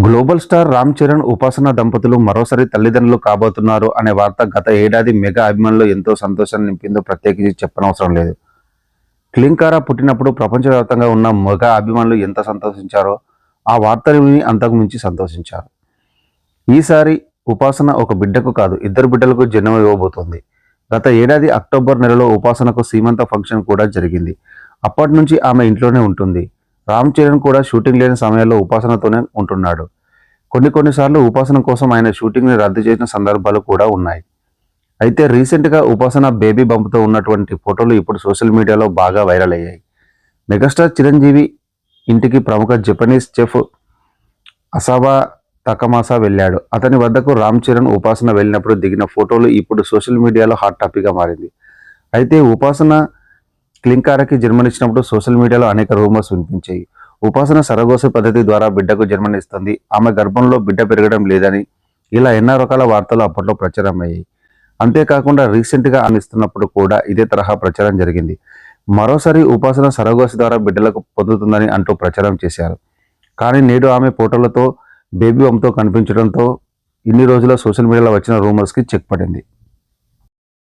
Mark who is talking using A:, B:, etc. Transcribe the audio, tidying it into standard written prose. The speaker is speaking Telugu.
A: గ్లోబల్ స్టార్ రామ్ చరణ్, ఉపాసన దంపతులు మరోసారి తల్లిదండ్రులు కాబోతున్నారు అనే వార్త గత ఏడాది మెగా అభిమానులు ఎంతో సంతోషాన్ని నింపిందో ప్రత్యేకించి చెప్పనవసరం లేదు. క్లింకారా పుట్టినప్పుడు ప్రపంచవ్యాప్తంగా ఉన్న మెగా అభిమానులు ఎంత సంతోషించారో ఆ వార్తను విని అంతకు మించి సంతోషించారు. ఈసారి ఉపాసన ఒక బిడ్డకు కాదు, ఇద్దరు బిడ్డలకు జన్మ ఇవ్వబోతోంది. గత ఏడాది అక్టోబర్ నెలలో ఉపాసనకు సీమంత ఫంక్షన్ కూడా జరిగింది. అప్పటి నుంచి ఆమె ఇంట్లోనే ఉంటుంది. రామ్ చరణ్ కూడా షూటింగ్ లేని సమయాల్లో ఉపాసనతోనే ఉంటున్నాడు. కొన్నిసార్లు ఉపాసన కోసం ఆయన షూటింగ్ని రద్దు చేసిన సందర్భాలు కూడా ఉన్నాయి. అయితే రీసెంట్గా ఉపాసన బేబీ బంప్తో ఉన్నటువంటి ఫోటోలు ఇప్పుడు సోషల్ మీడియాలో బాగా వైరల్ అయ్యాయి. మెగాస్టార్ చిరంజీవి ఇంటికి ప్రముఖ జపనీస్ చెఫ్ అసావా తకమాసా వెళ్ళాడు. అతని వద్దకు రామ్ చరణ్, ఉపాసన వెళ్ళినప్పుడు దిగిన ఫోటోలు ఇప్పుడు సోషల్ మీడియాలో హాట్ టాపిక్గా మారింది. అయితే ఉపాసన క్లింకారాకి జన్మనిచ్చినప్పుడు సోషల్ మీడియాలో అనేక రూమర్స్ వినిపించాయి. ఉపాసన సరగోసి పద్ధతి ద్వారా బిడ్డకు జన్మనిస్తుంది, ఆమె గర్భంలో బిడ్డ పెరగడం లేదని, ఇలా ఎన్నో రకాల వార్తలు అప్పట్లో ప్రచారమయ్యాయి. అంతేకాకుండా రీసెంట్గా ఆమె ఇస్తున్నప్పుడు కూడా ఇదే తరహా ప్రచారం జరిగింది. మరోసారి ఉపాసన సరగోసి ద్వారా బిడ్డలకు పొందుతుందని అంటూ ప్రచారం చేశారు. కానీ నేడు ఆమె ఫోటోలతో బేబీ బంప్తో కనిపించడంతో ఇన్ని రోజుల సోషల్ మీడియాలో వచ్చిన రూమర్స్కి చెక్ పడింది.